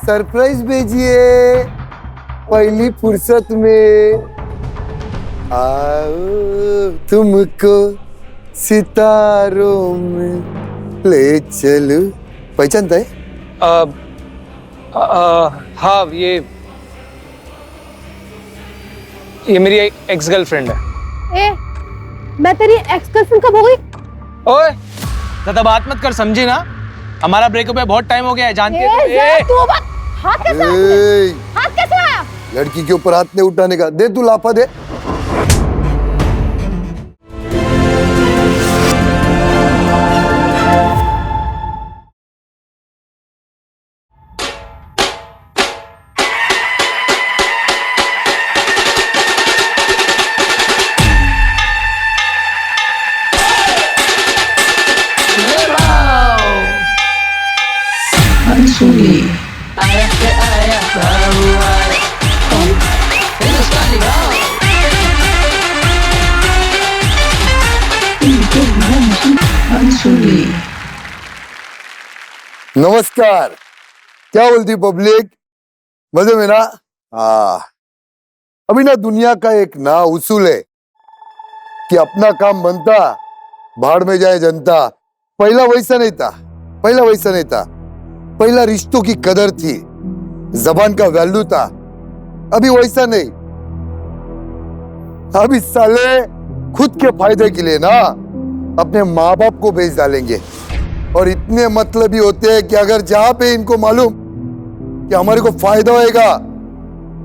Surprise भेजिए पहली फुर्सत में। आओ तुमको सितारों में ले चलूं। पहचानता है? हाँ, ये मेरी एक्स गर्लफ्रेंड है। ए, मैं तेरी एक्स गर्लफ्रेंड कब हो गई? ओए, ज्यादा बात मत कर, समझी ना? हमारा ब्रेकअप है, बहुत टाइम हो गया है, जानती है तू हाथ कैसे आया? हाथ कैसे आया? लड़की के ऊपर हाथ नहीं उठाने का। दे तू लाफा दे। नमस्कार। क्या बोलती पब्लिक? मजे में ना? हाँ, अभी ना दुनिया का एक ना उसूल है कि अपना काम बनता भाड़ में जाए जनता। पहला वैसा नहीं था। पहला रिश्तों की कदर थी, जबान का वैल्यू था। अभी वैसा नहीं। अभी साले खुद के फायदे के लिए ना अपने माँ बाप को बेच डालेंगे। और इतने मतलबी होते हैं कि अगर जहां पे इनको मालूम कि हमारे को फायदा होएगा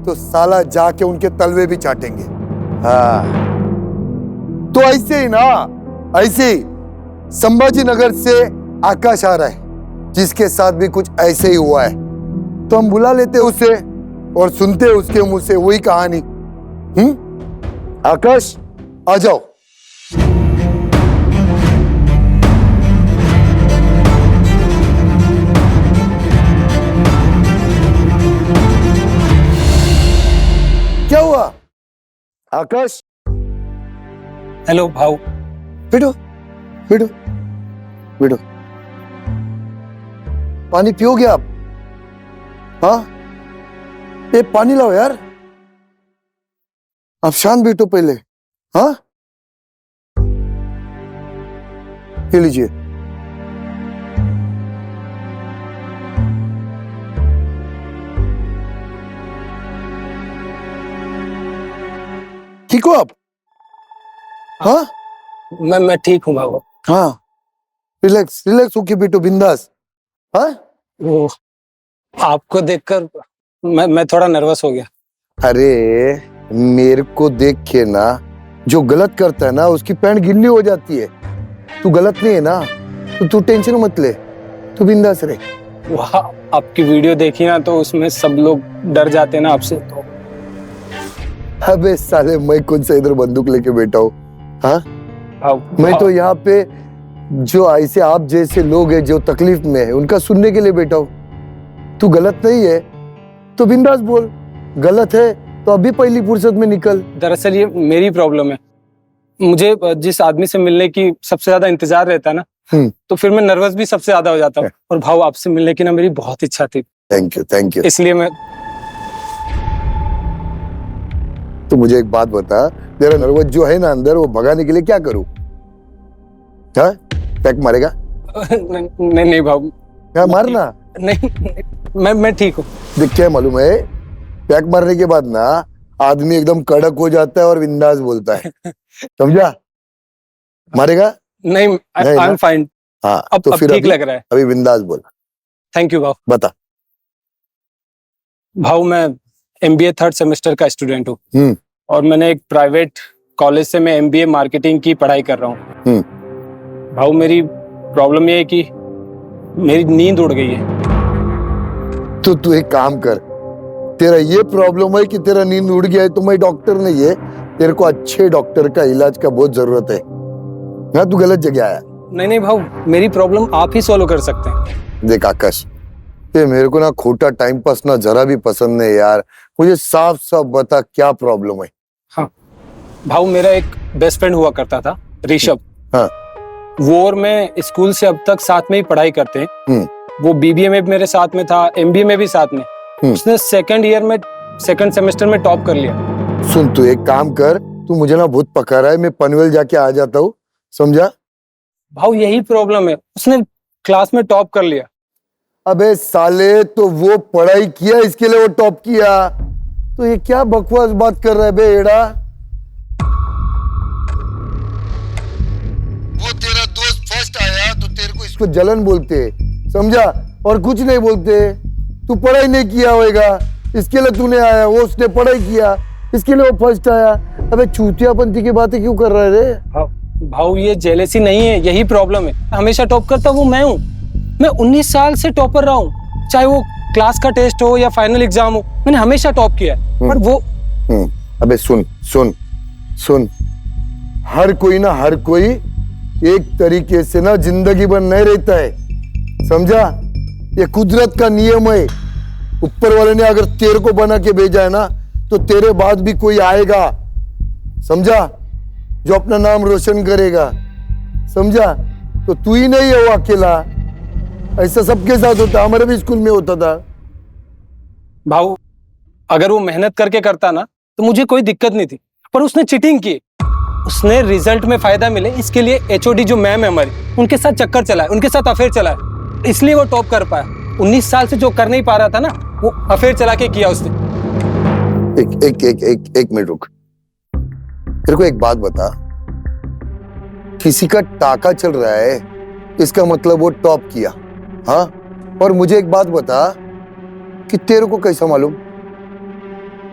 तो साला जाके उनके तलवे भी चाटेंगे। हाँ, तो ऐसे ही ना, ऐसे ही संभाजी नगर से आकाश आ रहा है, जिसके साथ भी कुछ ऐसे ही हुआ है। तो हम बुला लेते उसे और सुनते उसके मुंह से वही कहानी। आकाश, आ जाओ। क्या हुआ आकाश? हेलो भाऊ। बैठो बैठो बैठो। पानी पियोगे आप? हाँ, ये पानी लाओ यार। आप शांत बैठो पहले। हाँ, ये लीजिए। ठीक हो आप? हाँ, मैं ठीक हूँ बाबू। हाँ, रिलैक्स होके बैठो, बिंदास। हाँ, वो आपको देखकर मैं थोड़ा नर्वस हो गया। अरे मेरे को देख के ना जो गलत करता है ना उसकी पैंट गिल्ली हो जाती है। तू गलत नहीं है ना, तो तू टेंशन मत ले, तू बिंदास रहे। वहाँ आपकी वीडियो देखी ना, तो उसमें सब लोग डर जाते हैं ना आपसे। तो अबे साले, मैं कौन सा इधर बंदूक लेके बैठा हूँ? हाँ, मैं तो यहाँ पे जो ऐसे आप जैसे लोग हैं जो तकलीफ में है उनका सुनने के लिए बैठा हूँ। तू गलत नहीं है तो बिंदास बोल, गलत है तो अभी पहली फुर्सत में निकल। दरअसल ये मेरी प्रॉब्लम है। मुझे जिस आदमी से मिलने की सबसे ज्यादा इंतजार रहता है ना, तो फिर मैं नर्वस भी सबसे ज्यादा हो जाता हूँ। और भाव, आपसे मिलने की ना मेरी बहुत इच्छा थी। Thank you. इसलिए मैं तो मुझे एक बात बता, तेरा नर्वस जो है ना अंदर, वो भगाने के लिए क्या करूं? हाँ, पैक मारेगा? नहीं भाव, क्या मारना? नहीं, मैं ठीक हूँ। देख, क्या मालूम है, पैक मारने के बाद ना आदमी एकदम कड़क हो जाता है और बिंदास बोलता है। समझा? मारेगा? नहीं, आई एम फाइन। हाँ, अब तो फिर ठीक लग रहा है। अभी बिंदास बोल। थैंक यू भाव। बता भाव, मैं MBA 3rd सेमेस्टर का स्टूडेंट हूँ। और मैंने एक प्राइवेट कॉलेज से मैं MBA मार्केटिंग की पढ़ाई कर रहा हूँ। भाव, मेरी प्रॉब्लम ये है कि मेरी नींद उड़ गई है। तो तू एक काम कर, तेरा ये प्रॉब्लम है कि तेरा नींद उड़ गया है, तो मैं डॉक्टर नहीं है, तेरे को अच्छे डॉक्टर का इलाज का बहुत जरूरत है। हाँ, तू गलत जगह आया। नहीं भाव, मेरी प्रॉब्लम आप ही सॉल्व कर सकते हैं। देख आकाश, ये मेरे को ना खोटा टाइम पास ना जरा भी पसंद नहीं यार। मुझे साफ साफ बता, क्या प्रॉब्लम है? हाँ भाव, मेरा एक बेस्ट फ्रेंड हुआ करता था, ऋषभ। हाँ, वो और मैं स्कूल से अब तक साथ में ही पढ़ाई करते हैं। वो बीबीए में भी मेरे साथ में था, एमबीए में भी साथ में। उसने सेकंड सेमेस्टर में टॉप कर लिया। सुन, तू एक काम कर, तू मुझे ना बहुत पका रहा है, मैं पनवेल जाके आ जाता हूँ, समझा? भाव यही प्रॉब्लम है, उसने क्लास में टॉप कर लिया। अबे साले, तो वो पढ़ाई किया इसके लिए वो टॉप किया, तो ये क्या बकवास बात कर रहा है बे एड़ा? वो तेरा दोस्त फर्स्ट आया तो तेरे को इसको जलन बोलते, समझा? और कुछ नहीं बोलते। तू पढ़ाई नहीं किया होगा, इसके लिए तूने आया, वो उसने पढ़ाई किया इसके लिए वो फर्स्ट आया। अबे चूतियापंथी की बातें क्यों कर रहा है रे? भाव ये जेलेसी नहीं है, यही प्रॉब्लम है। हमेशा टॉप करता वो मैं हूँ। मैं 19 साल से टॉपर रहा हूँ, चाहे वो क्लास का टेस्ट हो या फाइनल एग्जाम हो, मैंने हमेशा टॉप किया है। पर वो अबे सुन सुन सुन, हर कोई एक तरीके से ना जिंदगी भर नहीं रहता है, समझा? ये कुदरत का नियम है। ऊपर वाले ने अगर तेरे को बना के भेजा है ना, तो तेरे बाद भी कोई आएगा, समझा? जो अपना नाम रोशन करेगा, समझा? तो तू ही नहीं है वो अकेला, ऐसा सबके साथ होता, हमारे भी स्कूल में होता था। भाऊ अगर वो मेहनत करके करता ना तो मुझे कोई दिक्कत नहीं थी, पर उसने चीटिंग की। उसने रिजल्ट में फायदा मिले इसके लिए एचओडी जो मैम है हमारी, उनके साथ चक्कर चलाए, उनके साथ अफेयर चलाए, इसलिए वो टॉप कर पाया। 19 साल से जो कर नहीं पा रहा था ना, वो अफेयर चला के किया उसने। एक मिनट रुक, तेरे को एक बात बता, किसी का टाका चल रहा है इसका मतलब वो टॉप किया, हाँ? और मुझे एक बात बता कि तेरे को कैसा मालूम?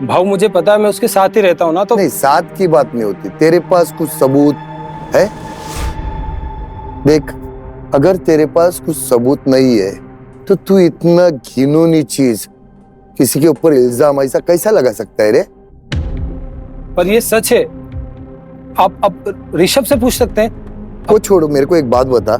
भाऊ मुझे पता है, मैं उसके साथ ही रहता हूँ ना। तो नहीं, साथ की बात नहीं होती, तेरे पास कुछ सबूत है? देख, अगर तेरे पास कुछ सबूत नहीं है तो तू इतना घिनौनी चीज किसी के ऊपर इल्जाम ऐसा कैसा लगा सकता है रे? पर ये सच है। आप ऋषभ से पूछ सकते हैं। वो छोड़ो, मेरे को एक बात बता,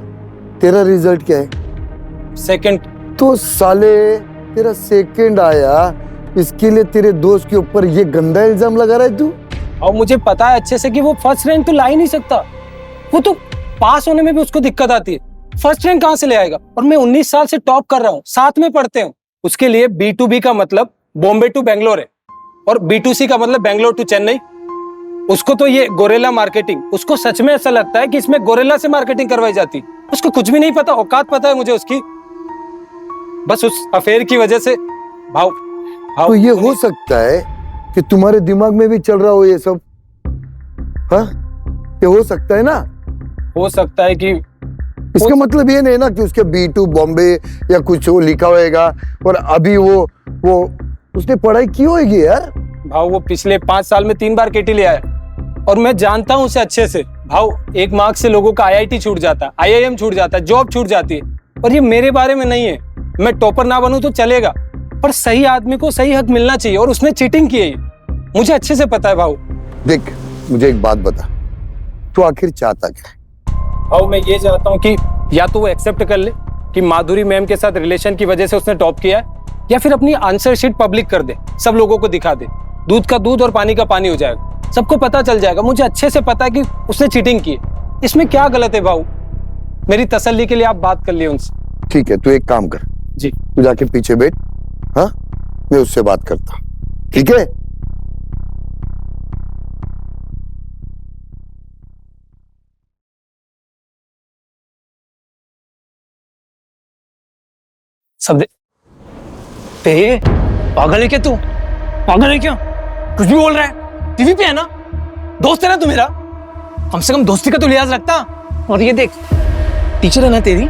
तेरा रिजल्ट क्या है? सेकंड। तो साले तेरा सेकंड आया, इसके लिए तेरे दोस्त के ऊपर ये गंदा इल्जाम लगा रहा है तू? और मुझे पता है अच्छे से कि वो फर्स्ट रैंक तो ला ही नहीं सकता। वो तो पास होने में भी उसको दिक्कत आती है, फर्स्ट रैंक कहां से ले आएगा? और मैं 19 साल से टॉप कर रहा हूँ, साथ में पढ़ते हैं। उसके लिए B2B का मतलब बॉम्बे टू बेंगलोर है, और B2C का मतलब बेंगलोर टू चेन्नई। उसको तो ये गोरेला मार्केटिंग, उसको सच में ऐसा लगता है कि इसमें गोरेला से मार्केटिंग करवाई जाती। उसको कुछ भी नहीं पता, औकात पता है मुझे उसकी, बस उस अफेयर की वजह से। भाव तो ये हो सकता है कि तुम्हारे दिमाग में भी चल रहा हो ये सब, हाँ? ये हो सकता है ना? हो सकता है कि इसका मतलब ये नहीं ना कि उसके B2 बॉम्बे या कुछ वो लिखा होएगा और अभी वो उसने पढ़ाई की होगी यार। भाव वो पिछले 5 साल में 3 बार केटी ले आया, और मैं जानता हूं उसे अच्छे से। भाव 1 मार्क्स से लोगों का IIT छूट जाता है, IIM छूट जाता है, जॉब छूट जाती है। और ये मेरे बारे में नहीं है। मैं टॉपर ना बनूं तो चलेगा, पर सही आदमी को सही हक मिलना चाहिए, और उसने चीटिंग की है, मुझे अच्छे से पता है। भाव देख, मुझे एक बात बता, तू आखिर चाहता क्या है? भाव मैं ये चाहता हूँ कि या तो वो एक्सेप्ट कर ले कि माधुरी मैम के साथ रिलेशन की वजह से उसने टॉप किया है, या फिर अपनी आंसर शीट पब्लिक कर दे, सब लोगों को दिखा दे। दूध का दूध और पानी का पानी हो जाएगा, सबको पता चल जाएगा। मुझे अच्छे से पता है कि उसने चीटिंग की है, इसमें क्या गलत है? भाऊ मेरी तसल्ली के लिए आप बात कर लिए उनसे। ठीक है, तू एक काम कर जी, तू जाके पीछे बैठ, हाँ? मैं उससे बात करता हूँ, ठीक है? सब दे। पागल है क्या तू? पागल है क्या? कुछ भी बोल रहा है? टीवी पे है ना, दोस्त है ना तू मेरा, कम से कम दोस्ती का तो लिहाज रखता। और ये देख, टीचर है ना तेरी,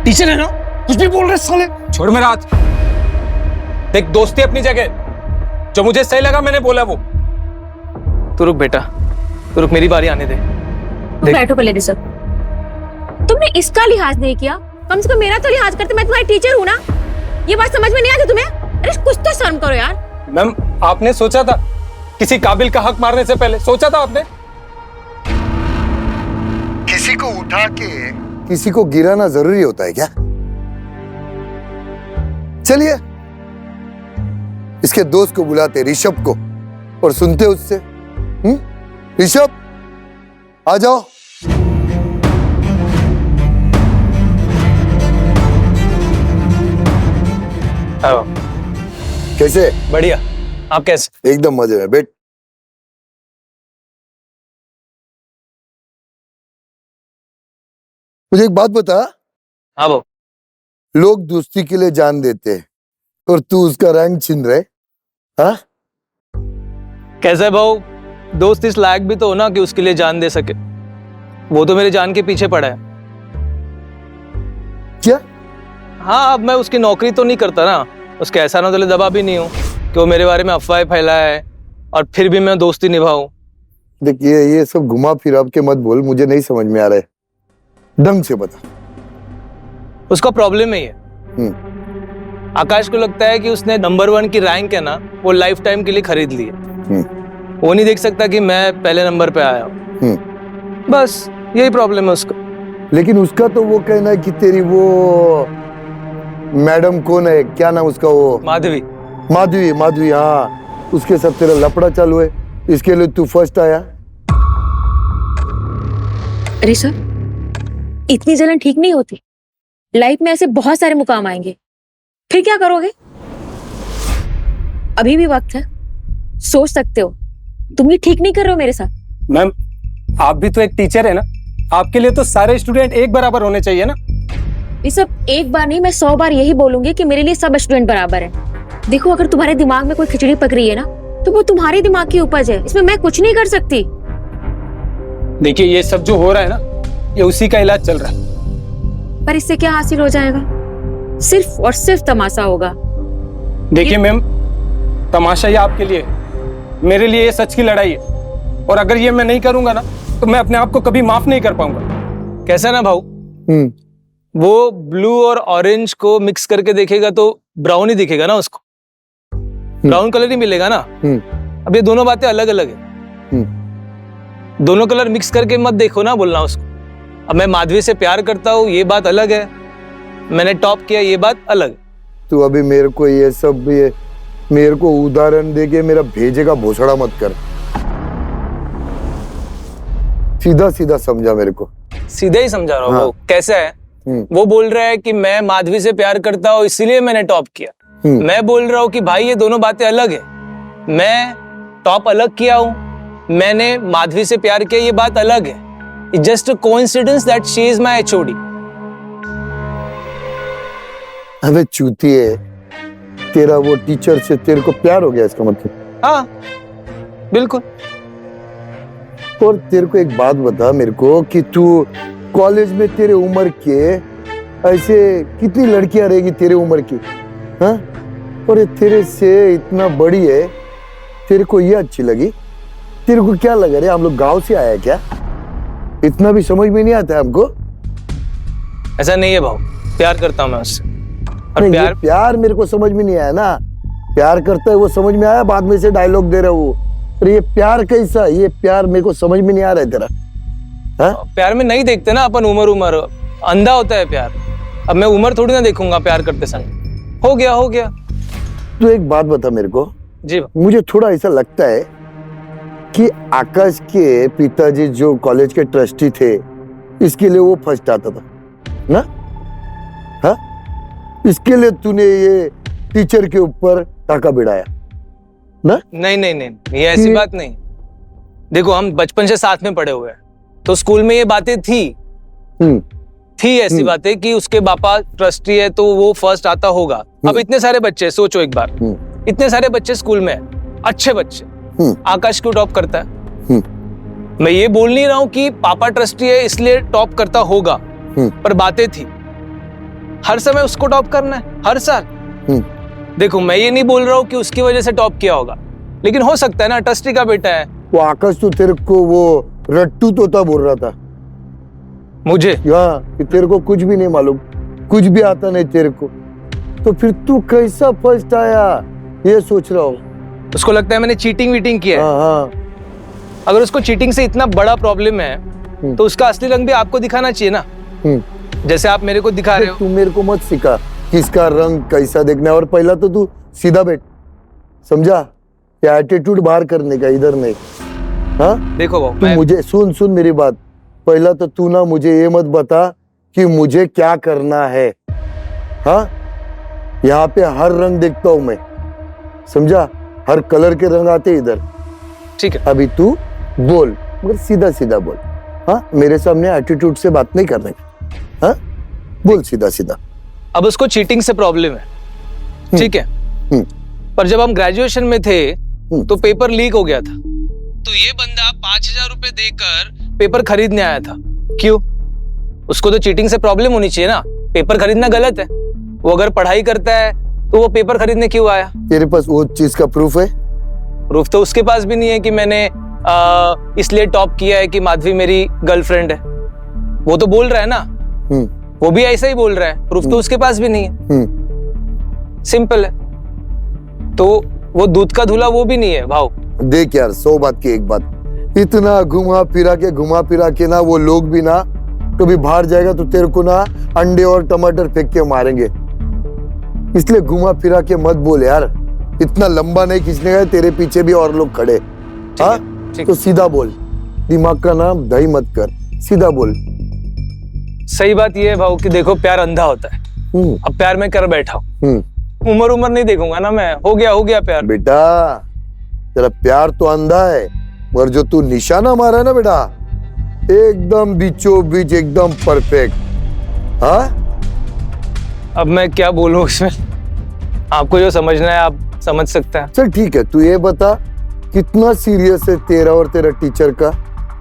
टीचर है ना, कुछ भी बोल रहे साले। छोड़ मेरा हाथ। देख, दोस्ती अपनी जगह, जो मुझे सही लगा मैंने बोला वो। तू रुक बेटा, तू रुक, मेरी बारी आने दे। बैठो पहले ऋषभ, तुमने इसका लिहाज नहीं किया, कम से कम मेरा तो लिहाज करते। मैं तुम्हारी टीचर हूँ ना, ये बात समझ में नहीं आती तुम्हें? अरे कुछ तो शर्म करो यार। मैम, आपने सोचा था किसी काबिल का हक मारने से पहले? सोचा था आपने? किसी को उठा के किसी को गिराना जरूरी होता है क्या? चलिए, इसके दोस्त को बुलाते, ऋषभ को, और सुनते उससे। ऋषभ, आ जाओ। हाँ कैसे? बढ़िया। आप कैसे? एकदम मजे में। बैठ। मुझे एक बात बता, हाँ भाऊ। लोग दोस्ती के लिए जान देते हैं और तू उसका रंग छीन रहे। हाँ? कैसा है भाऊ? दोस्त इस लायक भी तो हो ना कि उसके लिए जान दे सके। वो तो मेरे जान के पीछे पड़ा है। क्या? हाँ, अब मैं उसकी नौकरी तो नहीं करता ना, उसके एहसानों तले दबा भी नहीं हूँ कि वो मेरे बारे में अफवाहें फैलाए और फिर भी मैं दोस्ती निभाऊं। देखिए, ये सब घुमा फिरा के मत बोल, मुझे नहीं समझ में आ रहा है। ढंग से बता। उसका प्रॉब्लम ही है। आकाश को लगता है कि उसने नंबर 1 की रैंक है ना, वो लाइफ टाइम के लिए खरीद ली है। वो नहीं देख सकता कि मैं पहले नंबर पे आया हूँ। बस यही प्रॉब्लम है उसका। लेकिन उसका तो वो कहना है कि तेरी वो मैडम कौन है, क्या नाम उसका, वो माधवी। माधवी। माधवी, हाँ, उसके साथ तेरा लफड़ा चालू है, इसके लिए तू फर्स्ट आया। अरे सर, इतनी जलन ठीक नहीं होती। लाइफ में ऐसे बहुत सारे मुकाम आएंगे, फिर क्या करोगे? अभी भी वक्त है, सोच सकते हो। तुम ये ठीक नहीं कर रहे हो मेरे साथ। मैम, आप भी तो एक टीचर है ना, आपके लिए तो सारे स्टूडेंट एक बराबर होने चाहिए ना। ये सब एक बार नहीं, मैं 100 बार यही बोलूंगी कि मेरे लिए सब स्टूडेंट बराबर है। देखो, अगर तुम्हारे दिमाग में कोई खिचड़ी पक रही है ना, तो वो तुम्हारे दिमाग की उपज है, इसमें मैं कुछ नहीं कर सकती। देखिए, ये सब जो हो रहा है ना, ये उसी का इलाज चल रहा है। पर इससे क्या हासिल हो जाएगा? सिर्फ और सिर्फ तमाशा होगा। देखिए मैम, तमाशा ये आपके लिए है, मेरे लिए ये सच की लड़ाई है। और अगर ये मैं नहीं करूंगा ना, तो मैं अपने आप को कभी माफ नहीं कर पाऊंगा। कैसा ना भाऊ? वो ब्लू और ऑरेंज को मिक्स करके देखेगा तो ब्राउन ही दिखेगा ना उसको, ब्राउन कलर ही मिलेगा ना। अब ये दोनों बातें अलग अलग है। दोनों कलर मिक्स करके मत देखो ना, बोलना उसको। अब मैं माधवी से प्यार करता हूँ, ये बात अलग है। मैंने टॉप किया, ये बात अलग है। तू अभी मेरे को ये सब मेरे को उदाहरण देके मेरा भेजेगा भोसड़ा मत कर। सीधा सीधा समझा मेरे को। सीधा ही समझा रहा हूँ। हाँ। कैसा है? वो बोल रहा है कि मैं माधवी से प्यार करता हूँ इसीलिए मैंने टॉप किया। मैं बोल रहा हूँ कि भाई ये दोनों बातें अलग है। मैं टॉप अलग किया हूँ, मैंने माधवी से प्यार किया, ये बात अलग है। It's just a coincidence that she is my HOD. अबे चूतिए, तेरा वो टीचर से तेरे को प्यार हो गया, इसका मतलब? हाँ बिल्कुल। और तेरे को एक बात बता मेरे को कि तू कॉलेज में तेरे उम्र के ऐसे कितनी लड़कियां रहेगी तेरे उम्र की? हाँ? और ये तेरे से इतना बड़ी है, तेरे को ये अच्छी लगी? तेरे को क्या लगा रे, हम लोग गांव से आया क्या? इतना भी समझ में नहीं आता हमको। ऐसा नहीं है भाऊ, प्यार करता हूं मैं उससे। और प्यार मेरे को समझ में नहीं आया ना। प्यार करता है वो समझ में आया, बाद में से डायलॉग दे रहा वो। पर ये प्यार कैसा? ये प्यार मेरे को समझ में नहीं आ रहा है तेरा। हाँ? प्यार में नहीं देखते ना अपन उम्र, अंधा होता है प्यार। अब मैं उम्र थोड़ी ना देखूंगा प्यार करते समय। हो गया। तो एक बात बता मेरे को। जी। मुझे थोड़ा ऐसा लगता है कि आकाश के पिताजी जो कॉलेज के ट्रस्टी थे, इसके लिए वो फर्स्ट आता था ना? हाँ? इसके लिए तूने ये टीचर के ऊपर टाका भिड़ाया ना? नहीं, ये ऐसी बात नहीं। देखो, हम बचपन से साथ में पढ़े हुए हैं, तो स्कूल में ये बातें थी ऐसी बातें कि उसके पापा ट्रस्टी है तो वो फर्स्ट आता होगा। अब इतने सारे बच्चे, सोचो एक बार, इतने सारे बच्चे स्कूल में, अच्छे बच्चे, आकाश क्यों टॉप करता है? मैं ये बोल नहीं रहा हूं कि पापा ट्रस्टी है इसलिए टॉप करता होगा, पर बातें थी। हर समय उसको टॉप करना है, हर साल। देखो, मैं ये नहीं बोल रहा हूं कि उसकी वजह से टॉप किया होगा, लेकिन हो सकता है ना, ट्रस्टी का बेटा है। वो आकाश तो तेरे को वो रट्टू तोता बोल रहा था मुझे, कि तेरे को कुछ भी नहीं मालूम, कुछ भी आता नहीं तेरे को। तो फिर तू कैसा फर्स्ट आया, ये सोच रहा हूँ। उसको लगता है मैंने चीटिंग किया है। हाँ। अगर उसको चीटिंग से इतना बड़ा प्रॉब्लम है, तो उसका असली रंग भी आपको दिखाना चाहिए ना, जैसे आप मेरे को दिखा रहे हो। तू मेरे को मत सिखा किसका रंग कैसा देखना है, और पहला तो तू सीधा बैठ, समझा? क्या एटीट्यूड बाहर करने का, इधर नहीं। हाँ? देखो बाबू, तू मुझे सुन मेरी बात। पहला तो तू ना मुझे ये मत बता कि मुझे क्या करना है। हाँ? यहाँ पे हर रंग देखता हूं मैं, समझा? हर कलर के रंग आते इधर। ठीक है। अभी तू बोल, मगर सीधा सीधा बोल। हाँ, मेरे सामने एटीट्यूड से बात नहीं करने का। हाँ, बोल सीधा सीधा। अब उसको चीटिंग से प्रॉब्लम है, ठीक है, पर जब हम ग्रेजुएशन में थे तो पेपर लीक हो गया था, तो ये बंदा 5,000 रुपए देकर पेपर खरीदने आया था। क्यों? उसको तो चीटिंग से प्रॉब्लम होनी चाहिए ना। पेपर खरीदना गलत है, वो अगर पढ़ाई करता है तो वो पेपर खरीदने क्यों आया? तेरे पास वो चीज का प्रूफ है? प्रूफ तो उसके पास भी नहीं है कि मैंने इसलिए टॉप किया है कि माधवी मेरी गर्लफ्रेंड है। वो तो बोल रहा है ना, वो भी ऐसा ही बोल रहा है, प्रूफ तो उसके पास भी नहीं है। सिंपल है। तो वो दूध का धुला वो भी नहीं है भाव। देख यार, 100 बात की एक बात, इतना घुमा फिरा के ना वो लोग भी ना कभी बाहर जाएगा तो तेरे को ना अंडे और टमाटर फेंक के मारेंगे। इसलिए घुमा फिरा के मत बोल यार, इतना लंबा नहीं खींचने का, तेरे पीछे भी और लोग खड़े। हाँ, तो सीधा बोल, दिमाग का ना दही मत कर, सीधा बोल। सही बात ये है भाव कि देखो प्यार अंधा होता है। अब प्यार में कर बैठा हूँ, उम्र नहीं देखूंगा ना मैं। हो गया प्यार। बेटा तेरा प्यार तो अंधा है, मगर जो तू निशाना मारा है ना बेटा, एकदम बीचों बीच, एकदम परफेक्ट। हाँ, अब मैं क्या बोलूं इसमें? आपको जो समझना है आप समझ सकते हैं। चल ठीक है, तू ये बता कितना सीरियस है तेरा और तेरा टीचर का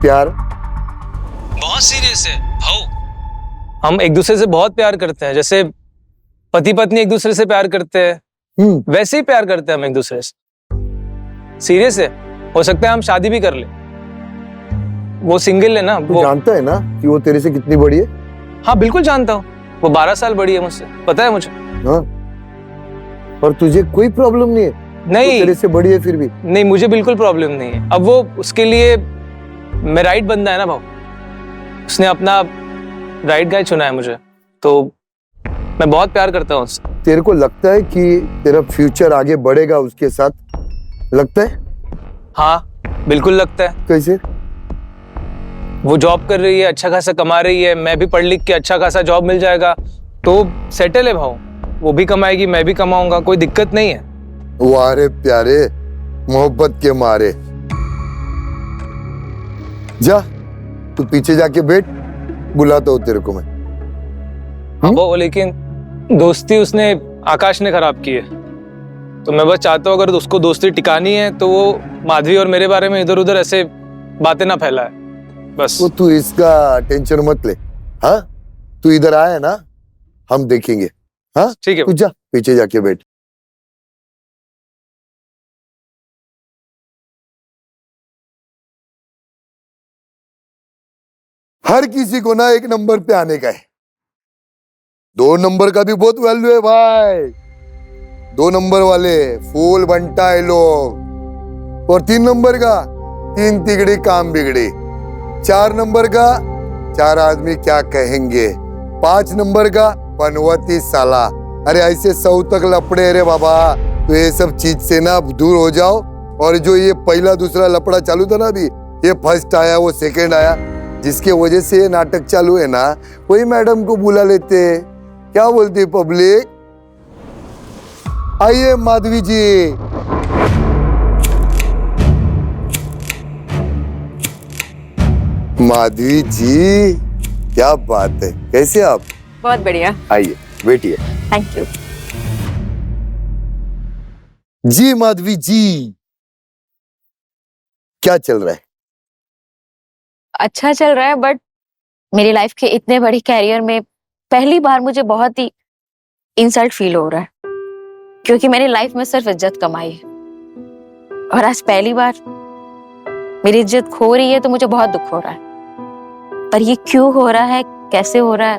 प्यार? बहुत सीरियस है भाऊ। हम एक दूसरे से बहुत प्यार करते हैं, जैसे पति पत्नी एक दूसरे से प्यार करते हैं, वैसे ही प्यार करते हैं हम एक दूसरे से। सीरियस है, हो सकता है हम शादी भी कर ले। वो सिंगल है ना। वो जानता है ना कि वो तेरे से कितनी बड़ी है? हाँ बिल्कुल जानता हूँ, वो 12 साल बड़ी है मुझसे, पता है मुझे। हाँ, और तुझे कोई प्रॉब्लम नहीं है? नहीं, तो तेरे से बड़ी है फिर भी? नहीं, मुझे बिल्कुल प्रॉब्लम नहीं है। अब वो उसके लिए मैं राइट बंदा है ना भाऊ, उसने अपना राइट गाय चुना है मुझे, तो मैं बहुत प्यार करता हूँ उससे। तेरे को लगता है कि तेरा फ्यूचर आगे बढ़ेगा उसके साथ? लगता है? हाँ बिल्कुल लगता है। कैसे? वो जॉब कर रही है, अच्छा खासा कमा रही है, मैं भी पढ़ लिख के अच्छा खासा जॉब मिल जाएगा तो सेटल है भाऊ। वो भी कमाएगी, मैं भी कमाऊंगा, कोई दिक्कत नहीं है। वाह रे प्यारे, मोहब्बत के मारे। जा तू पीछे जाके बैठ, बुलाता हूँ तेरे को मैं। वो लेकिन दोस्ती उसने आकाश ने खराब की है, तो मैं बस चाहता हूँ अगर उसको दोस्ती टिकानी है तो वो माधवी और मेरे बारे में इधर उधर ऐसे बातें ना फैलाए बस। वो तू इसका टेंशन मत ले। हाँ, तू इधर आया ना, हम देखेंगे। हाँ ठीक है, तू जा पीछे जाके बैठ। हर किसी को ना एक नंबर पे आने का है, 2 नंबर का भी बहुत वैल्यू है भाई। 2 नंबर वाले फूल बनता है लोग, और 3 नंबर का 3 तिगड़ी काम बिगड़ी, 4 नंबर का 4 आदमी क्या कहेंगे, 5 नंबर का पनवती साला। अरे ऐसे 100 तक लपड़े रे बाबा। तो ये सब चीज से ना दूर हो जाओ। और जो ये पहला दूसरा लपड़ा चालू था ना, अभी ये फर्स्ट आया वो सेकंड आया, जिसके वजह से ये नाटक चालू है ना, वही मैडम को बुला लेते। क्या बोलती पब्लिक? आइए माधवी जी। माधवी जी, क्या बात है, कैसे आप? बहुत बढ़िया। आइए बैठिए। Thank you. जी माधवी जी, क्या चल रहा है? अच्छा चल रहा है, बट मेरी लाइफ के इतने बड़े कैरियर में पहली बार मुझे बहुत ही इंसल्ट फील हो रहा है, क्योंकि मैंने लाइफ में सिर्फ इज्जत कमाई है और आज पहली बार मेरी इज्जत खो रही है, तो मुझे बहुत दुख हो रहा है। पर ये क्यों हो रहा है, कैसे हो रहा है,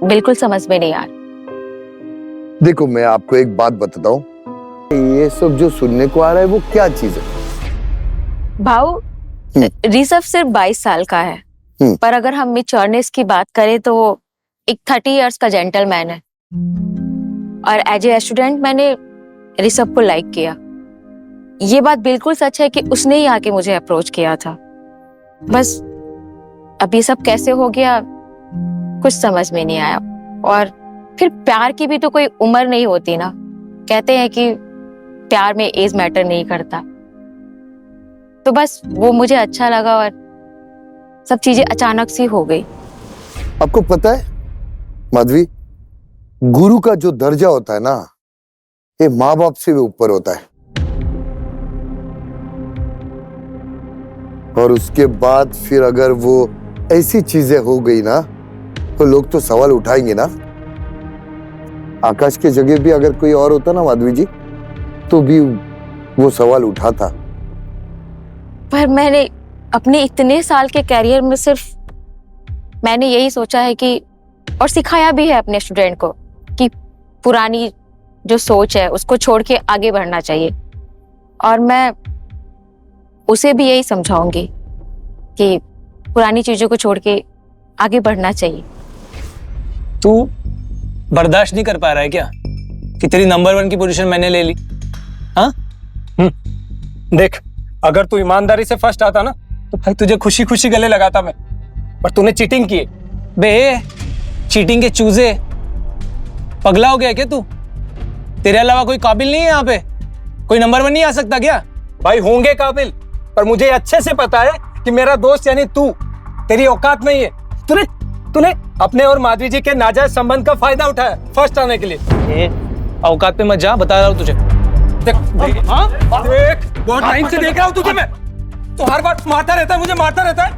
बिल्कुल समझ में नहीं आ रहा। देखो मैं आपको एक बात बताता हूँ, ये सब जो सुनने को आ रहा है वो क्या चीज है? भाऊ, ऋषभ सिर्फ 22 साल का है, पर अगर हम मैच्योरनेस की बात करें तो वो एक 30 इयर्स का जेंटलमैन है। और एज ए स्टूडेंट मैंने ऋषभ को लाइक किया। ये बात बिल्कुल सच है कि उसने ही आके मुझे अप्रोच किया था। बस अब ये सब कैसे हो गया कुछ समझ में नहीं आया। और फिर प्यार की भी तो कोई उम्र नहीं होती ना। कहते हैं कि प्यार में एज मैटर नहीं करता। तो बस वो मुझे अच्छा लगा और सब चीजें अचानक सी हो गई। आपको पता है माधवी, गुरु का जो दर्जा होता है ना, ये माँ बाप से भी ऊपर होता है। और उसके बाद फिर अगर वो ऐसी चीजें हो गई ना, तो लोग तो सवाल उठाएंगे ना। आकाश के जगह भी अगर कोई और होता ना माधवी जी, तो भी वो सवाल उठाता। पर मैंने अपने इतने साल के कैरियर में सिर्फ मैंने यही सोचा है कि, और सिखाया भी है अपने स्टूडेंट को, कि पुरानी जो सोच है उसको छोड़ के आगे बढ़ना चाहिए। और मैं उसे भी यही समझाऊंगी कि पुरानी चीजों को छोड़ के आगे बढ़ना चाहिए। तू बर्दाश्त नहीं कर पा रहा है क्या कि तेरी नंबर 1 की पोजीशन मैंने ले ली? हाँ, देख, अगर तू ईमानदारी से फर्स्ट आता ना तो भाई तुझे खुशी खुशी गले लगाता मैं, पर तूने चीटिंग की है। बे, चीटिंग के चूजे, पगला हो गया क्या तू? तेरे अलावा कोई काबिल नहीं है यहाँ पे? कोई नंबर 1 नहीं आ सकता क्या? भाई होंगे काबिल, पर मुझे अच्छे से पता है कि मेरा दोस्त यानी तू, तेरी औकात नहीं है। तूने अपने और माधवी जी के नाजायज संबंध का फायदा उठाया फर्स्ट आने के लिए। औकात पे मत जा, बता रहा हूँ तुझे। देख, बहुत टाइम से देख रहा हूँ तुझे मैं। तो हर बार मारता रहता है, मुझे मारता रहता है।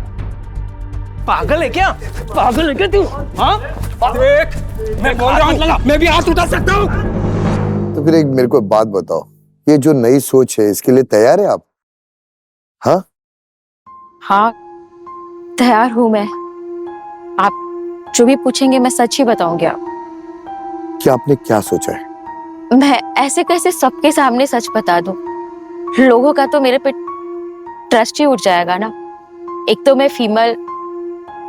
पागल है क्या? पागल है क्या तू? हाँ, देख, मैं बोल रहा हूँ, मैं भी हाथ उठा सकता हूँ। तो फिर एक मेरे को बात बताओ, ये जो नई सोच है इसके लिए तैयार है आप? हाँ हाँ, तैयार हूं मैं। आप जो भी पूछेंगे मैं सच ही बताऊंगी। आप क्या आपने क्या सोचा है? मैं ऐसे कैसे सबके सामने सच बता दूं? लोगों का तो मेरे पे ट्रस्ट ही उठ जाएगा ना। एक तो मैं फीमेल,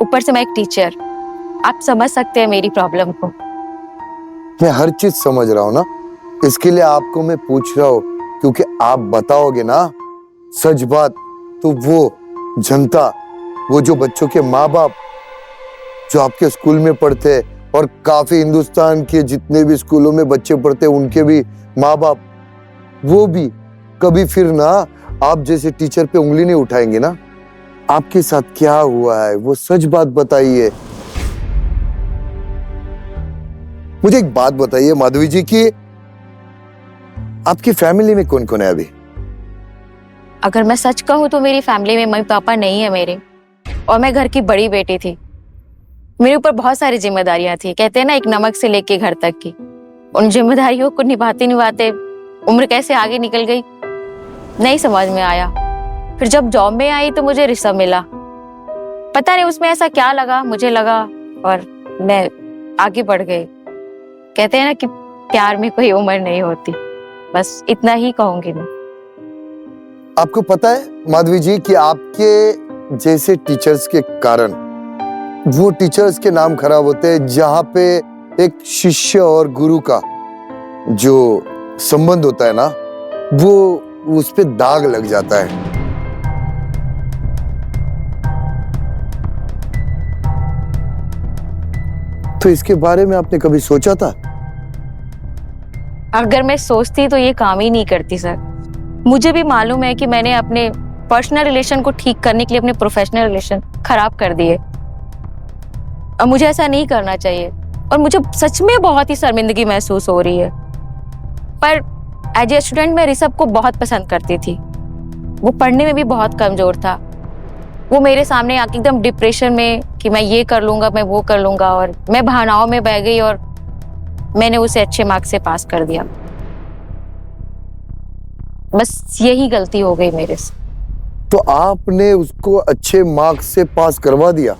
ऊपर से मैं एक टीचर। आप समझ सकते हैं मेरी प्रॉब्लम को। मैं हर चीज समझ रहा हूँ ना, इसके लिए आपको मैं पूछ रहा हूँ, क्योंकि आप बताओगे ना सच बात, तो वो जनता, वो जो बच्चों के माँ बाप जो आपके स्कूल में पढ़ते हैं, और काफी हिंदुस्तान के जितने भी स्कूलों में बच्चे पढ़ते हैं उनके भी माँ बाप, वो भी कभी फिर ना आप जैसे टीचर पे उंगली नहीं उठाएंगे ना। आपके साथ क्या हुआ है वो सच बात बताइए। मुझे एक बात बताइए माधवी जी की आपकी फैमिली में कौन कौन है अभी? अगर मैं सच कहूँ तो मेरी फैमिली में मम्मी पापा नहीं है मेरे, और मैं घर की बड़ी बेटी थी। मेरे ऊपर बहुत सारी जिम्मेदारियां थी। कहते हैं ना, एक नमक से लेके घर तक की। उन जिम्मेदारियों को निभाते निभाते उम्र कैसे आगे निकल गई नहीं समझ में आया। फिर जब जॉब में आई तो मुझे ऋषभ मिला। पता नहीं उसमें ऐसा क्या लगा, मुझे लगा और मैं आगे बढ़ गई। कहते हैं ना कि प्यार में कोई उम्र नहीं होती। बस इतना ही कहूंगी मैं। आपको पता है माधवी जी कि आपके जैसे टीचर्स के कारण वो टीचर्स के नाम खराब होते हैं जहां पे एक शिष्य और गुरु का जो संबंध होता है ना, वो उस पे दाग लग जाता है। तो इसके बारे में आपने कभी सोचा था? अगर मैं सोचती तो ये काम ही नहीं करती सर। मुझे भी मालूम है कि मैंने अपने पर्सनल रिलेशन को ठीक करने के लिए अपने प्रोफेशनल रिलेशन खराब कर दिए, और मुझे ऐसा नहीं करना चाहिए। और मुझे सच में बहुत ही शर्मिंदगी महसूस हो रही है। पर एज ए स्टूडेंट मैं ऋषभ को बहुत पसंद करती थी। वो पढ़ने में भी बहुत कमजोर था। वो मेरे सामने आके एकदम डिप्रेशन में कि मैं ये कर लूंगा, मैं वो कर लूंगा, और मैं बहानाओं में बह गई और मैंने उसे अच्छे मार्क्स से पास कर दिया। बस यही गलती हो गई मेरे से। तो आपने उसको अच्छे मार्क्स से पास करवा दिया?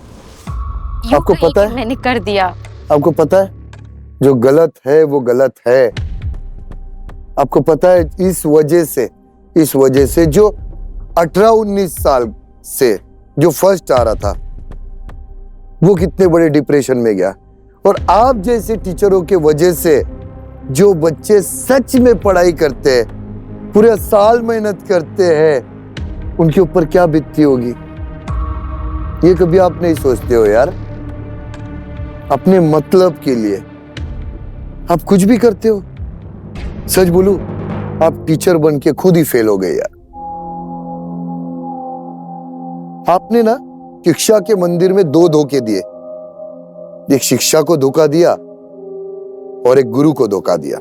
आपको पता है मैंने कर दिया। आपको पता है जो गलत है वो गलत है। आपको पता है इस वजह से जो 18-19 साल से जो फर्स्ट आ रहा था वो कितने बड़े डिप्रेशन में गया, और आप जैसे टीचरों के वजह से जो बच्चे सच में पढ़ाई करते हैं, पूरे साल मेहनत करते हैं, उनके ऊपर क्या बीतती होगी ये कभी आप नहीं सोचते हो यार। अपने मतलब के लिए आप कुछ भी करते हो। सच बोलूं, आप टीचर बन के खुद ही फेल हो गए यार। आपने ना शिक्षा के मंदिर में 2 धोखे दिए। एक शिक्षा को धोखा दिया और एक गुरु को धोखा दिया।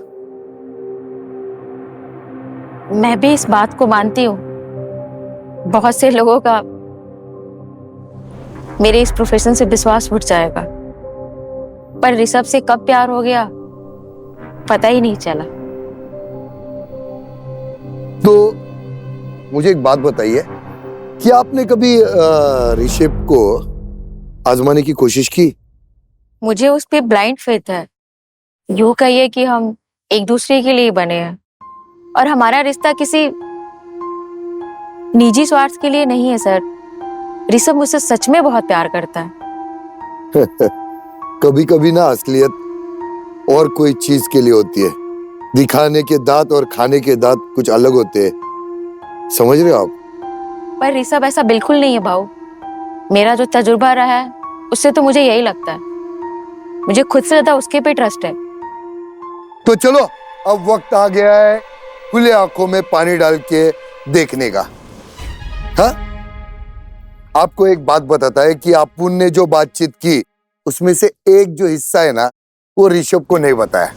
मैं भी इस बात को मानती हूँ, बहुत से लोगों का मेरे इस प्रोफेशन से विश्वास उठ जाएगा, पर ऋषभ से कब प्यार हो गया पता ही नहीं चला। तो मुझे एक बात बताइए कि आपने कभी ऋषभ को आजमाने की कोशिश की? मुझे उस पे ब्लाइंड फेथ है। यूं कहिए कि हम एक दूसरे के लिए बने हैं और हमारा रिश्ता किसी निजी स्वार्थ के लिए नहीं है सर। ऋषभ मुझसे सच में बहुत प्यार करता है। कभी कभी ना असलियत और कोई चीज के लिए होती है। दिखाने के दांत और खाने के दांत कुछ अलग होते हैं, समझ रहे हो आप? पर ऋषभ ऐसा बिल्कुल नहीं है भाऊ। मेरा जो तजुर्बा रहा है उससे तो मुझे यही लगता है। मुझे खुद से ज्यादा उसके पे ट्रस्ट है। तो चलो, अब वक्त आ गया है खुले आंखों में पानी डाल के देखने का। हाँ, आपको एक बात बताता है कि अपुन ने जो बातचीत की उसमें से एक जो हिस्सा है ना, वो ऋषभ को नहीं बताया।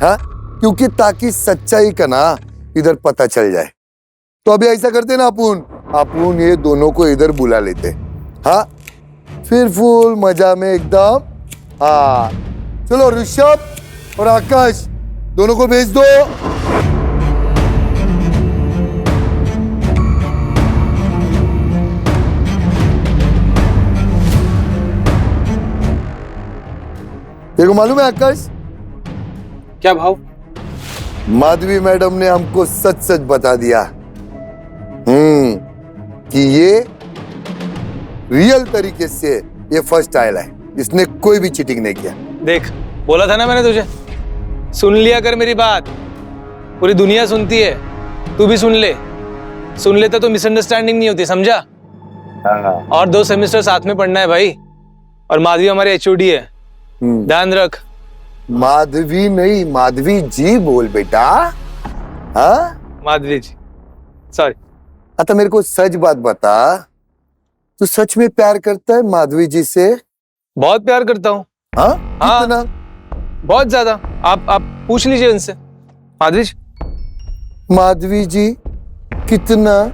हाँ, क्योंकि ताकि सच्चाई का ना इधर पता चल जाए। तो अभी ऐसा करते ना, अपुन ये दोनों को इधर बुला लेते। हाँ, फिर फुल मजा में एकदम। हाँ चलो, ऋषभ और आकाश दोनों को भेज दो। तेरे को मालूम है आकाश, क्या भाव? माधवी मैडम ने हमको सच सच बता दिया कि ये रियल तरीके से ये फर्स्ट आया है। इसने कोई भी चीटिंग नहीं किया। देख, बोला था ना मैंने तुझे, सुन लिया कर मेरी बात। पूरी दुनिया सुनती है, तू भी सुन ले। सुन लेता तो मिसअंडरस्टैंडिंग नहीं होती, समझा? और 2 सेमेस्टर साथ में पढ़ना है भाई। और माधवी हमारे एचओडी है, ध्यान रख। माधवी नहीं, माधवी जी बोल बेटा। हाँ, माधवी जी, सॉरी। अच्छा मेरे को सच बात बता, तू सच में प्यार करता है माधवी जी से? बहुत प्यार करता हूँ। हाँ, हाँ, कितना? बहुत ज्यादा। आप पूछ लीजिए उनसे। माधवी जी, माधवी जी कितना?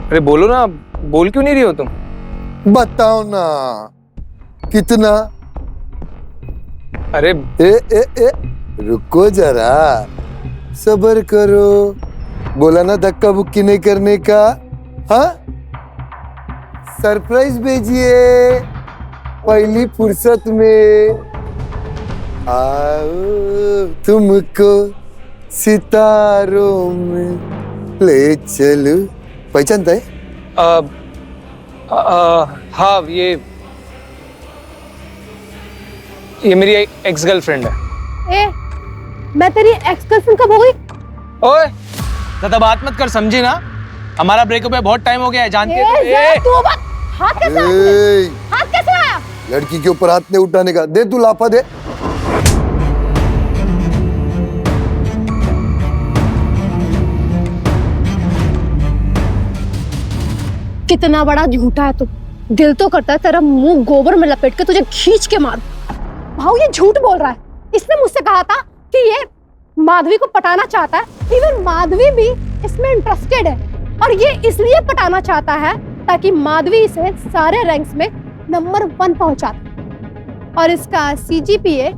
अरे बोलो ना, बोल क्यों नहीं रही हो तुम? बताओ ना कितना? अरे ए, रुको जरा, सब्र करो। बोला ना धक्का बुक्की नहीं करने का। हाँ, सरप्राइज भेजिए पहली फुर्सत में। आओ तुमको सितारों में ले चलूं। पहचानता है? हाँ, ये मेरी एक्स गर्लफ्रेंड है। ए, मैं तेरी एक्स गर्लफ्रेंड कब हो गई? ओए, ज्यादा बात मत कर, समझी ना? हमारा ब्रेकअप है, बहुत टाइम हो गया है, जानती है तू? जरा तू हाथ कैसे आया तुझे? हाथ कैसे आया? लड़की के ऊपर हाथ नहीं उठाने का। दे तू लाफा दे। कितना बड़ा झूठा है तू। दिल तो करता है तेरा मुंह गोबर में लपेट के तुझे खींच के मार। भाऊ ये झूठ बोल रहा है। इसने मुझसे कहा था कि ये माधवी को पटाना चाहता है। इवन माधवी भी इसमें इंटरेस्टेड है और ये इसलिए पटाना चाहता है ताकि माधवी इसे सारे रैंक्स में नंबर 1 पहुंचा दे और इसका CGPA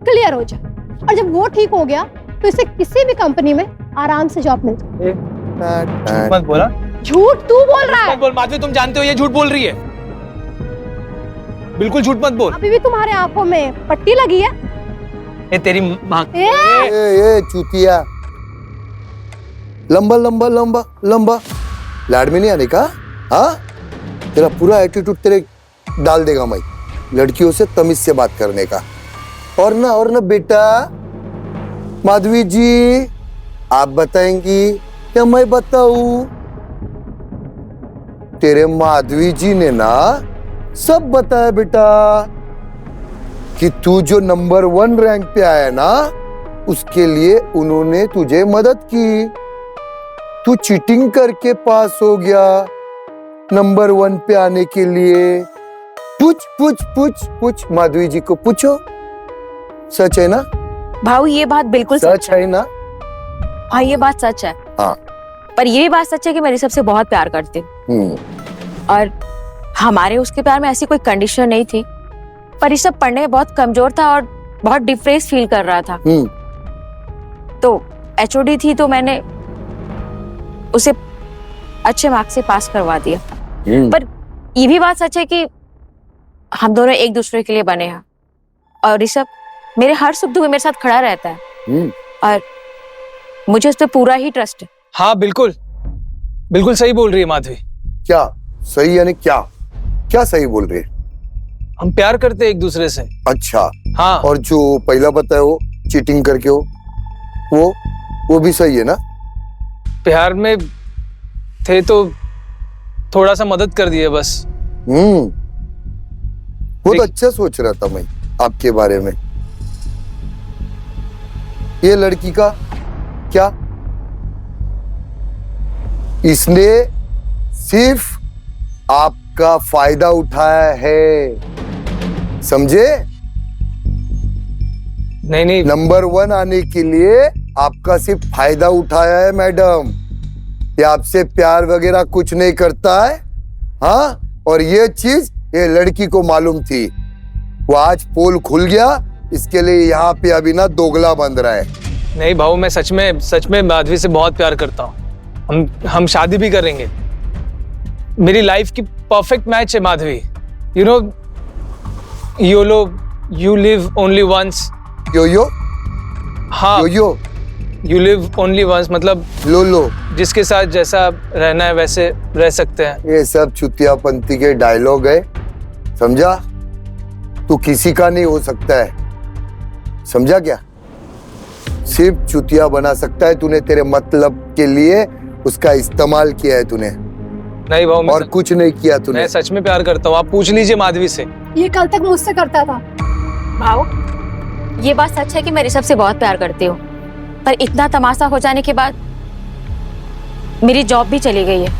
क्लियर हो जाए। और जब वो ठीक हो गया तो इसे किसी भी कंपनी में आराम से जॉब मिल जाए। झूठ मत बोला। झूठ तू बोल रहा है। मत बोल माधवी, तुम जानते हो ये झूठ बोल रही है। बिल्कुल झूठ मत बोल। अभी भी तुम्हारे आंखों में पट्टी लगी है। ये तेरी माँ। ए चूतिया, लंबा लंबा लंबा लंबा लाड में नहीं आने का। हाँ, तेरा पूरा एटीट्यूड तेरे डाल देगा मैं। लड़कियों से तमीज से बात करने का। और ना बेटा, माधवी जी आप बताएंगी या मैं बताऊं? तेरे माधवी जी ने ना सब बताया बेटा कि तू जो नंबर 1 रैंक पे आया ना, उसके लिए उन्होंने तुझे मदद की। तू चीटिंग करके पास हो गया नंबर 1 पे आने के लिए। पूछ पूछ पूछ पूछ माधवी जी को पूछो, सच है ना? भाऊ ये बात बिल्कुल सच है ना? हाँ ये बात सच है। हाँ। पर ये भी बात सच है कि मैं ऋषभ से बहुत प्यार करती हूँ और हमारे उसके प्यार में ऐसी कोई कंडीशन नहीं थी। पर ऋषभ पढ़ने में बहुत कमजोर था और बहुत डिप्रेस फील कर रहा था। तो एचओडी थी तो मैंने उसे अच्छे मार्क्स से पास करवा दिया। पर ये भी बात सच है कि हम दोनों एक दूसरे के लिए बने हैं और ऋषभ मेरे हर सुख दुख में मेरे साथ खड़ा रहता है और मुझे उस पर पूरा ही ट्रस्ट है। हाँ बिल्कुल बिल्कुल सही बोल रही है माधवी। क्या सही यानी क्या? क्या सही बोल रही है? हम प्यार करते हैं एक दूसरे से। अच्छा। हाँ। और जो पहला बताया वो चीटिंग करके वो भी सही है ना? प्यार में थे तो थोड़ा सा मदद कर दिए बस। बहुत अच्छा सोच रहा था मैं आपके बारे में। ये लड़की का क्या, इसने सिर्फ आपका फायदा उठाया है, समझे? नहीं नंबर 1 आने के लिए आपका सिर्फ फायदा उठाया है मैडम। ये आपसे प्यार वगैरह कुछ नहीं करता है। हाँ, और ये चीज ये लड़की को मालूम थी। वो आज पोल खुल गया, इसके लिए यहाँ पे अभी ना दोगला बंद रहा है। नहीं भाऊ, मैं सच में माधवी से बहुत प्यार करता हूँ। हम शादी भी करेंगे। मेरी लाइफ की परफेक्ट मैच है Madhavi. You know, YOLO, you live only once. Yo हाँ, yo you live only once मतलब लो जिसके साथ जैसा रहना है वैसे रह सकते हैं। ये सब चुतियापंथी के डायलॉग है, समझा? तू किसी का नहीं हो सकता है, समझा क्या? सिर्फ चुतिया बना सकता है तूने, तेरे मतलब के लिए उसका इस्तेमाल किया है तूने। नहीं भाऊ, और कुछ नहीं किया तूने। मैं सच में प्यार करता हूँ। आप पूछ लीजिए माधवी से। ये कल तक मुझसे करता था। भाऊ, ये बात सच है कि मैं ऋषभ से बहुत प्यार करती हूँ, पर इतना तमाशा हो जाने के बाद मेरी जॉब भी चली गई है।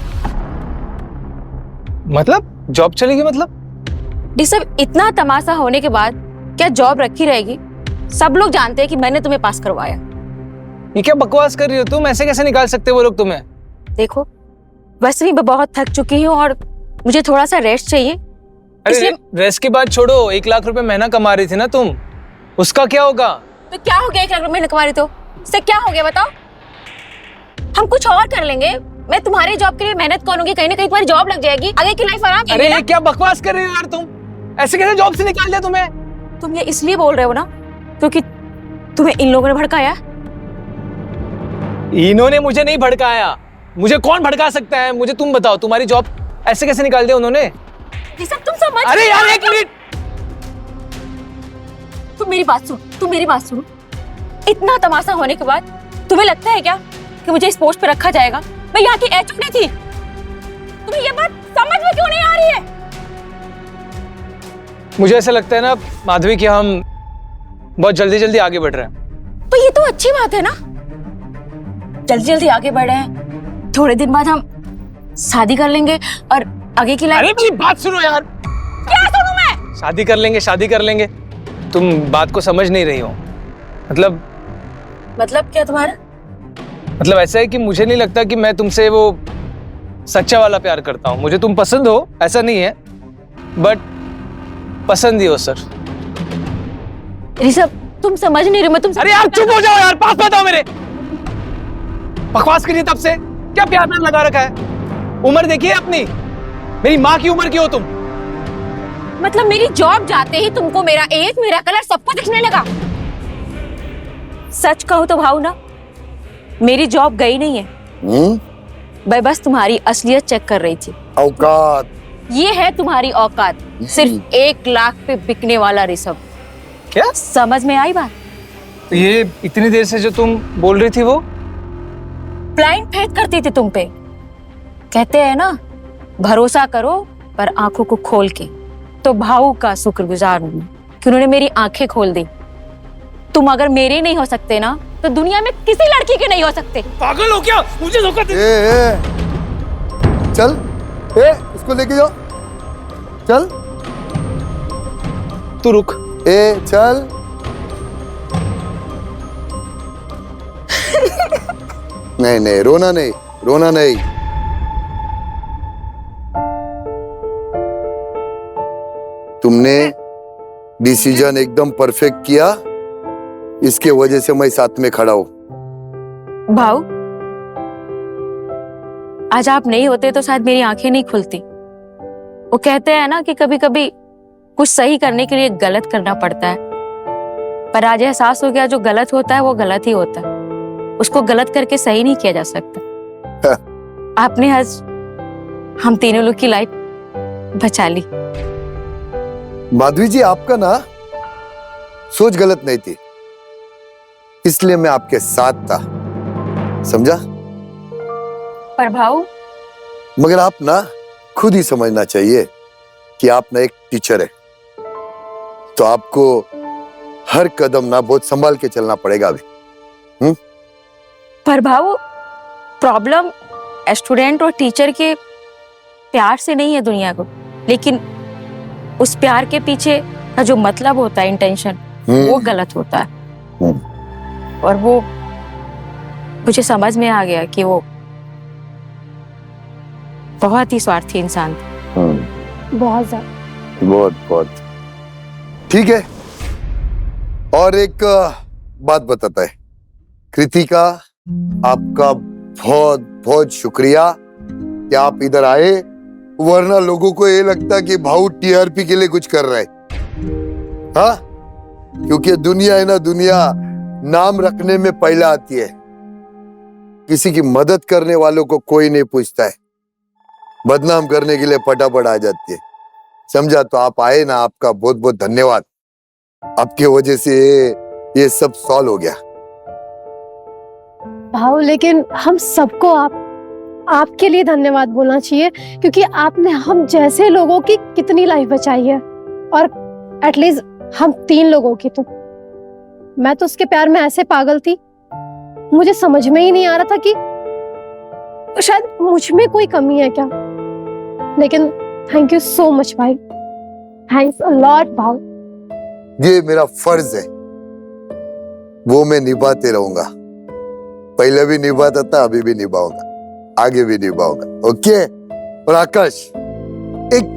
मतलब जॉब चलेगी मतलब? ऋषभ, इतना तमाशा होने के बाद क्या जॉब रखी रहेगी? सब लोग जानते हैं कि मैंने तुम्हें पास करवाया। ये क्या बकवास कर रही हो तुम? ऐसे कैसे निकाल सकते वो लोग तुम्हें? देखो, वैसे भी मैं बहुत थक चुकी हूँ और मुझे थोड़ा सा रेस्ट चाहिए। अरे रेस्ट की बात छोड़ो, 1 लाख रुपए महीना कमा रही थी ना तुम, उसका क्या होगा? तो क्या हो गया 1 लाख रुपए महीने कमा रही तो? इससे क्या हो गया बताओ? हम कुछ और कर लेंगे। मैं तुम्हारी जॉब के लिए मेहनत करूंगी, कहीं ना कहीं तुम्हारी जॉब लग जाएगी, आगे की लाइफ आराम। अरे ये क्या बकवास कर रही हो यार तुम? ऐसे कैसे जॉब से निकाल दिया तुम्हें? तुम ये इसलिए बोल रहे हो ना क्योंकि तुम्हें इन लोगों ने भड़काया। इन्होंने मुझे नहीं भड़काया। मुझे कौन भड़का सकता है? मुझे तुम बताओ, तुम्हारी जॉब ऐसे कैसे निकाल दिया उन्होंने? ये सब तुम समझ। अरे यार 1 मिनट, तुम मेरी बात सुनो। इतना तमाशा होने के बाद तुम्हें लगता है क्या कि मुझे इस पोस्ट पे रखा जाएगा? मैं यहाँ की एचओडी थी। तुम्हें ये बात समझ में क्यों नहीं आ रही है? मुझे ऐसा लगता है ना माधवी कि हम बहुत जल्दी जल्दी आगे बढ़ रहे हैं। तो ये तो अच्छी बात है ना, जल्दी जल्दी आगे बढ़ रहे हैं। थोड़े दिन बाद हम शादी कर लेंगे और आगे की लाइफ। अरे मेरी बात सुनो यार। क्या सुनूं मैं? शादी कर लेंगे। तुम बात को समझ नहीं रही हो। मतलब क्या तुम्हारा? मतलब ऐसा है कि मुझे नहीं लगता कि मैं तुमसे वो सच्चा वाला प्यार करता हूँ। मुझे तुम पसंद हो, ऐसा नहीं है, बट पसंद ही हो सर। ऋषभ, तुम समझ नहीं रहे। मैं तुमसे। अरे यार चुप हो जाओ यार, पास मत आओ मेरे। बकवास करिए तब से। क्या प्यार में लगा रखा है? उम्र देखिए अपनी, मेरी माँ की उम्र की हो तुम। मतलब मेरी जॉब जाते ही तुमको मेरा एज, मेरा कलर सब कुछ दिखने लगा? सच कहूं तो भाऊ ना, मेरी जॉब गई नहीं है। मैं बस तुम्हारी असलियत चेक कर रही थी। औकात। ये है तुम्हारी औकात, सिर्फ 1 लाख पे बिकने वाला ऋषभ। क्या समझ में आई बात? तो ये इतनी देर से जो तुम बोल रही थी वो ब्लाइंड फेथ करती थी तुम पे। कहते हैं ना, भरोसा करो पर आंखों को खोल के। तो भाऊ का शुक्रगुजार हूं कि उन्होंने मेरी आंखें खोल दी। तुम अगर मेरे नहीं हो सकते ना तो दुनिया में किसी लड़की के नहीं हो सकते। पागल हो क्या? मुझे धोखा दे। ए, चल उसको लेके जाओ, चल। तू रुक। चल। नहीं, रोना नहीं। तुमने डिसीजन एकदम परफेक्ट किया, इसके वजह से मैं साथ में खड़ा हूं। भाऊ, आज आप नहीं होते तो शायद मेरी आंखें नहीं खुलती। वो कहते हैं ना कि कभी कभी कुछ सही करने के लिए गलत करना पड़ता है, पर आज एहसास हो गया जो गलत होता है वो गलत ही होता है, उसको गलत करके सही नहीं किया जा सकता। आपने आज हम तीनों लोग की लाइफ बचा ली। माधवी जी, आपका ना सोच गलत नहीं थी, इसलिए मैं आपके साथ था, समझा? पर भाऊ, मगर आप ना खुद ही समझना चाहिए कि आप ना एक टीचर है, तो आपको हर कदम ना बहुत संभाल के चलना पड़ेगा अभी। पर भाऊ, प्रॉब्लम स्टूडेंट और टीचर के प्यार से नहीं है दुनिया को, लेकिन उस प्यार के पीछे का जो मतलब होता है, इंटेंशन, वो गलत होता है। और वो मुझे समझ में आ गया कि वो बहुत ही स्वार्थी इंसान था। बहुत ज्यादा। बहुत ठीक है। और एक बात बताता है, कृतिका, आपका बहुत बहुत शुक्रिया कि आप इधर आए, वरना लोगों को ये लगता कि भाऊ टीआरपी के लिए कुछ कर रहा है। हाँ, क्योंकि दुनिया है ना, दुनिया नाम रखने में पहले आती है। किसी की मदद करने वालों को कोई नहीं पूछता है, बदनाम करने के लिए फटाफट आ जाती है, समझा? तो आप आए ना, आपका बहुत बहुत धन्यवाद। आपके वजह से ये सब सॉल्व हो गया। भाऊ, लेकिन हम सबको आपके लिए धन्यवाद बोलना चाहिए, क्योंकि आपने हम जैसे लोगों की कितनी लाइफ बचाई है, और एटलीस्ट हम 3 लोगों की। तो मैं तो उसके प्यार में ऐसे पागल थी, मुझे समझ में ही नहीं आ रहा था कि शायद मुझ में कोई कमी है क्या। लेकिन थैंक यू सो मच भाई, थैंक्स अ लॉट भाऊ। ये मेरा फर्ज है, वो मैं निभाते रहूंगा। पहले भी निभाता था, अभी भी निभाऊंगा, आगे भी निभाऊंगा। ओके? और आकाश, एक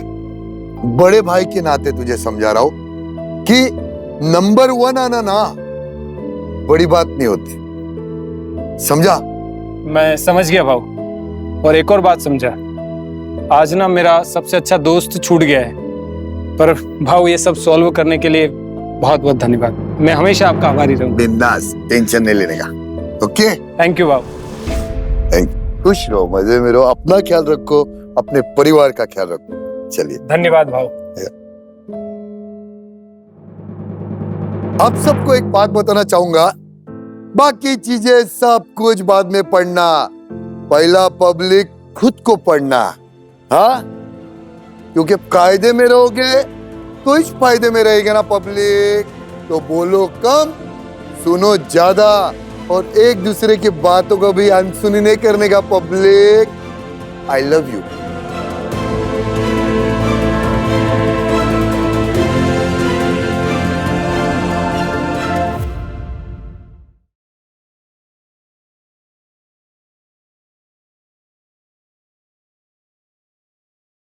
बड़े भाई के नाते तुझे समझा रहा हूं कि नंबर 1 आना ना बड़ी बात नहीं होती, समझा? मैं समझ गया भाऊ। और एक और बात समझा, आज ना मेरा सबसे अच्छा दोस्त छूट गया है, पर भाऊ ये सब सॉल्व करने के लिए बहुत बहुत धन्यवाद। मैं हमेशा आपका आभारी रहूंगा। बिंदास, टेंशन नहीं लेने का। ओके? थैंक यू भाऊ। खुश रहो, मजे में रहो, अपना ख्याल रखो, अपने परिवार का ख्याल रखो। चलिए, धन्यवाद भाऊ। आप सबको एक बात बताना चाहूंगा, बाकी चीजें सब कुछ बाद में पढ़ना, पहला पब्लिक खुद को पढ़ना। हाँ, क्योंकि कायदे में रहोगे तो इस फायदे में रहेगा ना पब्लिक। तो बोलो कम, सुनो ज्यादा, और एक दूसरे की बातों को भी अनसुनी नहीं करने का पब्लिक। I love you.